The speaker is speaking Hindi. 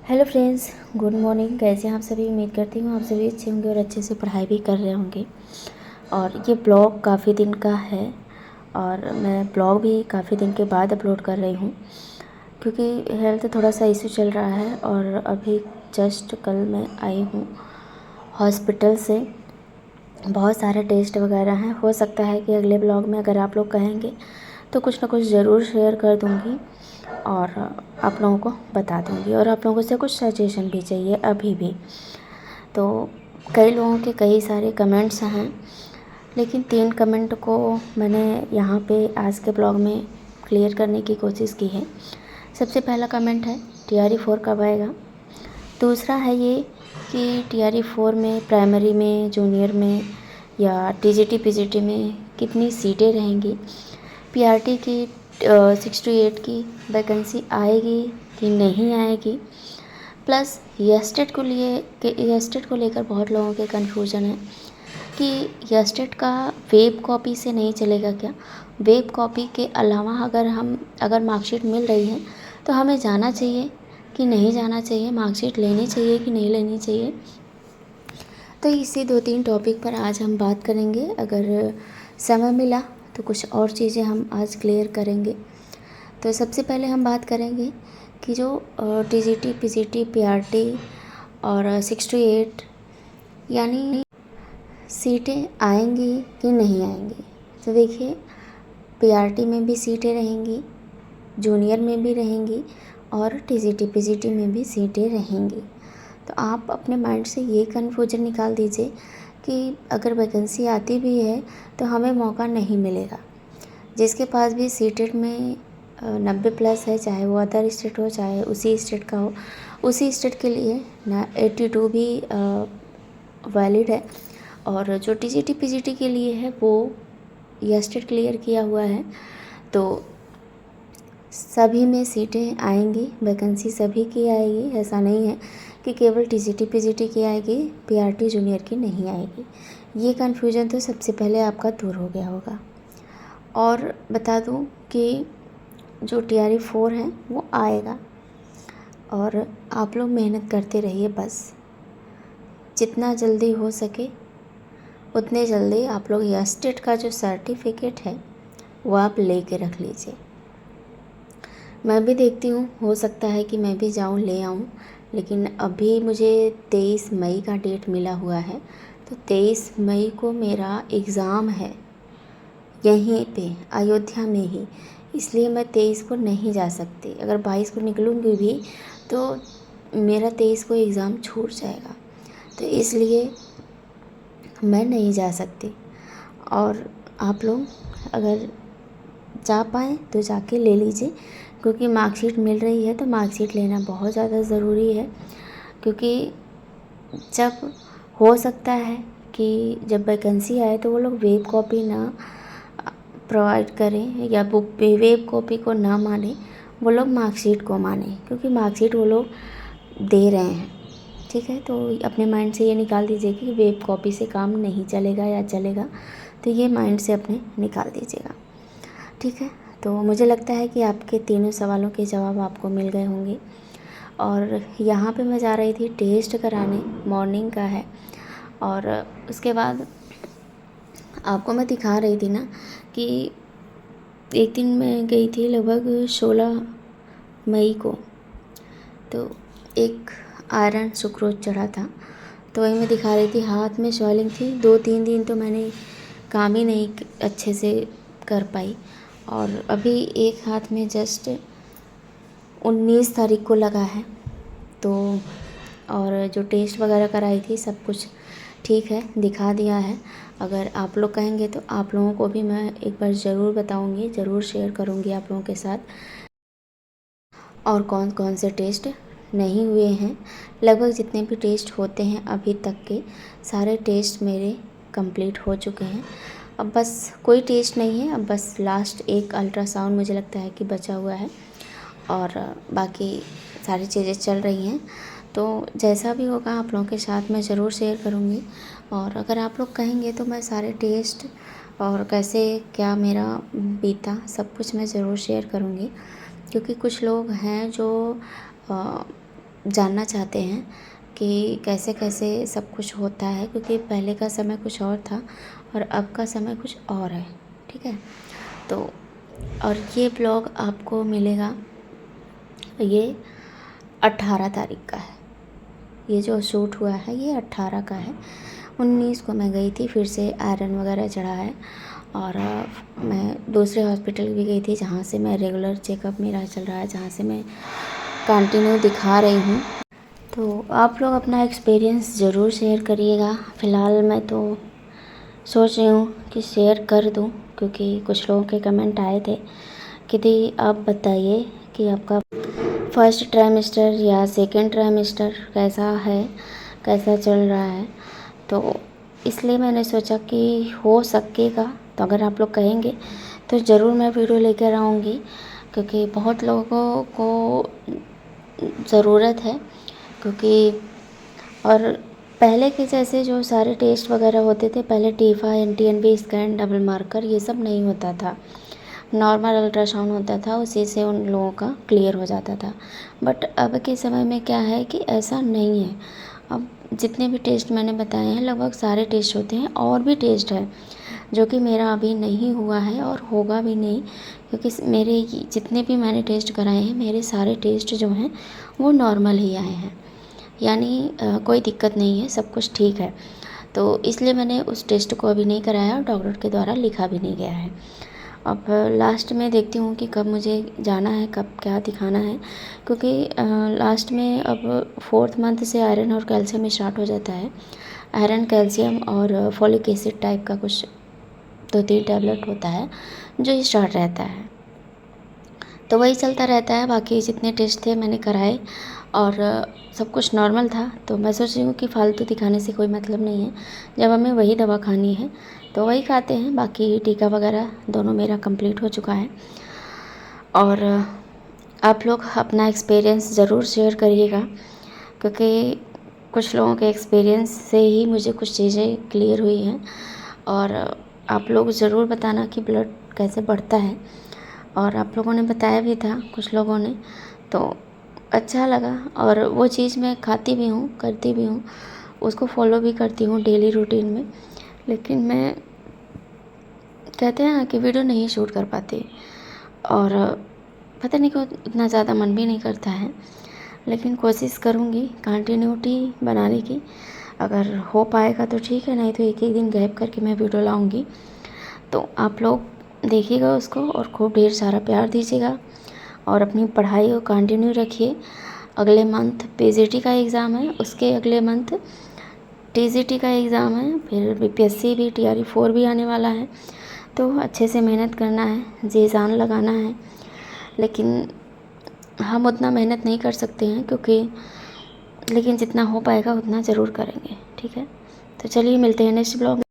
Hello friends, good morning. कैसे हैं आप सभी? उम्मीद करती हूँ आप सभी अच्छे होंगे और अच्छे से पढ़ाई भी कर रहे होंगे। और ये ब्लॉग काफ़ी दिन का है और मैं ब्लॉग भी काफ़ी दिन के बाद अपलोड कर रही हूँ क्योंकि हेल्थ थोड़ा सा इशू चल रहा है। और अभी जस्ट कल मैं आई हूँ हॉस्पिटल से। बहुत सारे टेस्ट वगैरह हैं। हो सकता है कि अगले ब्लॉग में अगर आप लोग कहेंगे तो कुछ ना कुछ ज़रूर शेयर कर दूँगी और आप लोगों को बता दूँगी। और आप लोगों से कुछ सजेशन भी चाहिए अभी भी। तो कई लोगों के कई सारे कमेंट्स हैं, लेकिन 3 कमेंट को मैंने यहाँ पे आज के ब्लॉग में क्लियर करने की कोशिश की है। सबसे पहला कमेंट है TRE 4 कब आएगा। दूसरा है ये कि TRE 4 में प्राइमरी में, जूनियर में या TGT PGT में कितनी सीटें रहेंगी। PRT की 6 to 8 की वैकेंसी आएगी कि नहीं आएगी। प्लस यस्टेट को लेकर बहुत लोगों के कन्फ्यूजन है कि यस्टेट का वेब कॉपी से नहीं चलेगा क्या। वेब कॉपी के अलावा अगर मार्कशीट मिल रही है तो हमें जाना चाहिए कि नहीं जाना चाहिए, मार्कशीट लेनी चाहिए कि नहीं लेनी चाहिए। तो इसी 2-3 टॉपिक पर आज हम बात करेंगे। अगर समय मिला तो कुछ और चीज़ें हम आज क्लियर करेंगे। तो सबसे पहले हम बात करेंगे कि जो TGT PGT PRT और 6 to 8 यानी सीटें आएंगी कि नहीं आएंगी। तो देखिए, PRT में भी सीटें रहेंगी, जूनियर में भी रहेंगी और TGT PGT में भी सीटें रहेंगी। तो आप अपने माइंड से ये कन्फ्यूजन निकाल दीजिए कि अगर वैकेंसी आती भी है तो हमें मौका नहीं मिलेगा। जिसके पास भी सीटेट में 90+ है, चाहे वो अदर स्टेट हो चाहे उसी स्टेट का हो, उसी स्टेट के लिए ना 82 भी वैलिड है। और जो TGT PGT के लिए है वो यस्टेट क्लियर किया हुआ है। तो सभी में सीटें आएंगी, वैकेंसी सभी की आएगी। ऐसा नहीं है कि केवल TGT PGT की आएगी, PRT जूनियर की नहीं आएगी। ये कन्फ्यूजन तो सबसे पहले आपका दूर हो गया होगा। और बता दूं कि जो TRE 4 है वो आएगा और आप लोग मेहनत करते रहिए। बस जितना जल्दी हो सके उतने जल्दी आप लोग यस्टेट का जो सर्टिफिकेट है वो आप ले के रख लीजिए। मैं भी देखती हूँ, हो सकता है कि मैं भी जाऊँ ले आऊँ, लेकिन अभी मुझे 23 मई का डेट मिला हुआ है। तो 23 मई को मेरा एग्ज़ाम है यहीं पे अयोध्या में ही, इसलिए मैं 23 को नहीं जा सकती। अगर 22 को निकलूँगी भी तो मेरा 23 को एग्ज़ाम छूट जाएगा, तो इसलिए मैं नहीं जा सकती। और आप लोग अगर जा पाएँ तो जाके ले लीजिए, क्योंकि मार्कशीट मिल रही है तो मार्कशीट लेना बहुत ज़्यादा ज़रूरी है। क्योंकि जब हो सकता है कि जब वैकेंसी आए तो वो लोग वेब कॉपी ना प्रोवाइड करें या बुक पे वेब कॉपी को ना माने, वो लोग मार्कशीट को माने, क्योंकि मार्कशीट वो लोग दे रहे हैं। ठीक है, तो अपने माइंड से ये निकाल दीजिए कि वेब कॉपी से काम नहीं चलेगा या चलेगा, तो ये माइंड से अपने निकाल दीजिएगा। ठीक है, तो मुझे लगता है कि आपके तीनों सवालों के जवाब आपको मिल गए होंगे। और यहाँ पे मैं जा रही थी टेस्ट कराने, मॉर्निंग का है। और उसके बाद आपको मैं दिखा रही थी ना कि एक दिन मैं गई थी लगभग 16 मई को, तो एक आयरन सुक्रोज चढ़ा था। तो वही मैं दिखा रही थी, हाथ में स्वेलिंग थी। 2-3 दिन तो मैंने काम ही नहीं अच्छे से कर पाई। और अभी एक हाथ में जस्ट 19 तारीख को लगा है। तो और जो टेस्ट वगैरह कराई थी सब कुछ ठीक है, दिखा दिया है। अगर आप लोग कहेंगे तो आप लोगों को भी मैं एक बार ज़रूर बताऊंगी, ज़रूर शेयर करूंगी आप लोगों के साथ। और कौन कौन से टेस्ट नहीं हुए हैं, लगभग जितने भी टेस्ट होते हैं अभी तक के सारे टेस्ट मेरे कंप्लीट हो चुके हैं। अब बस कोई टेस्ट नहीं है, अब बस लास्ट एक अल्ट्रासाउंड मुझे लगता है कि बचा हुआ है और बाकी सारी चीज़ें चल रही हैं। तो जैसा भी होगा आप लोगों के साथ मैं ज़रूर शेयर करूँगी। और अगर आप लोग कहेंगे तो मैं सारे टेस्ट और कैसे क्या मेरा बीता सब कुछ मैं ज़रूर शेयर करूँगी। क्योंकि कुछ लोग हैं जो जानना चाहते हैं कि कैसे कैसे सब कुछ होता है, क्योंकि पहले का समय कुछ और था और अब का समय कुछ और है। ठीक है, तो और ये ब्लॉग आपको मिलेगा, ये 18 तारीख का है। ये जो शूट हुआ है ये 18 का है। 19 को मैं गई थी, फिर से आयरन वगैरह चढ़ा है और मैं दूसरे हॉस्पिटल भी गई थी जहाँ से मैं रेगुलर चेकअप मेरा चल रहा है, जहाँ से मैं कंटिन्यू दिखा रही हूँ। तो आप लोग अपना एक्सपीरियंस ज़रूर शेयर करिएगा। फ़िलहाल मैं तो सोच रही हूँ कि शेयर कर दूँ, क्योंकि कुछ लोगों के कमेंट आए थे कि दी आप बताइए कि आपका फर्स्ट ट्राइमेस्टर या सेकंड ट्राइमेस्टर कैसा है, कैसा चल रहा है। तो इसलिए मैंने सोचा कि हो सकेगा तो अगर आप लोग कहेंगे तो ज़रूर मैं वीडियो लेकर आऊँगी, क्योंकि बहुत लोगों को ज़रूरत है। क्योंकि और पहले के जैसे जो सारे टेस्ट वगैरह होते थे, पहले TIFFA, NT-NB scan, double marker, ये सब नहीं होता था। नॉर्मल अल्ट्रासाउंड होता था, उसी से उन लोगों का क्लियर हो जाता था। बट अब के समय में क्या है कि ऐसा नहीं है। अब जितने भी टेस्ट मैंने बताए हैं लगभग सारे टेस्ट होते हैं, और भी टेस्ट है जो कि मेरा अभी नहीं हुआ है और होगा भी नहीं, क्योंकि मेरे जितने भी मैंने टेस्ट कराए हैं, मेरे सारे टेस्ट जो हैं वो नॉर्मल ही आए हैं। यानी कोई दिक्कत नहीं है, सब कुछ ठीक है। तो इसलिए मैंने उस टेस्ट को अभी नहीं कराया और डॉक्टर के द्वारा लिखा भी नहीं गया है। अब लास्ट में देखती हूँ कि कब मुझे जाना है, कब क्या दिखाना है, क्योंकि लास्ट में अब 4th मंथ से आयरन और कैल्शियम स्टार्ट हो जाता है। आयरन, कैल्शियम और फॉलिक एसिड टाइप का कुछ 2-3 टैबलेट होता है जो स्टार्ट रहता है, तो वही चलता रहता है। बाकी जितने टेस्ट थे मैंने कराए और सब कुछ नॉर्मल था। तो मैं सोच रही हूँ कि फ़ालतू दिखाने से कोई मतलब नहीं है, जब हमें वही दवा खानी है तो वही खाते हैं। बाकी टीका वगैरह दोनों मेरा कंप्लीट हो चुका है। और आप लोग अपना एक्सपीरियंस ज़रूर शेयर करिएगा, क्योंकि कुछ लोगों के एक्सपीरियंस से ही मुझे कुछ चीज़ें क्लियर हुई हैं। और आप लोग ज़रूर बताना कि ब्लड कैसे बढ़ता है। और आप लोगों ने बताया भी था कुछ लोगों ने, तो अच्छा लगा। और वो चीज़ मैं खाती भी हूँ, करती भी हूँ, उसको फॉलो भी करती हूँ डेली रूटीन में। लेकिन मैं कहते हैं ना कि वीडियो नहीं शूट कर पाती, और पता नहीं क्यों उतना ज़्यादा मन भी नहीं करता है। लेकिन कोशिश करूँगी कंटिन्यूटी बनाने की। अगर हो पाएगा तो ठीक है, नहीं तो एक दिन गैप करके मैं वीडियो लाऊँगी। तो आप लोग देखिएगा उसको और खूब ढेर सारा प्यार दीजिएगा और अपनी पढ़ाई को कंटिन्यू रखिए। अगले मंथ PGT का एग्ज़ाम है, उसके अगले मंथ TGT का एग्ज़ाम है, फिर BPSC भी, TRE 4 भी आने वाला है। तो अच्छे से मेहनत करना है, जी जान लगाना है। लेकिन हम उतना मेहनत नहीं कर सकते हैं, क्योंकि लेकिन जितना हो पाएगा उतना ज़रूर करेंगे। ठीक है, तो चलिए मिलते हैं नेक्स्ट ब्लॉग में।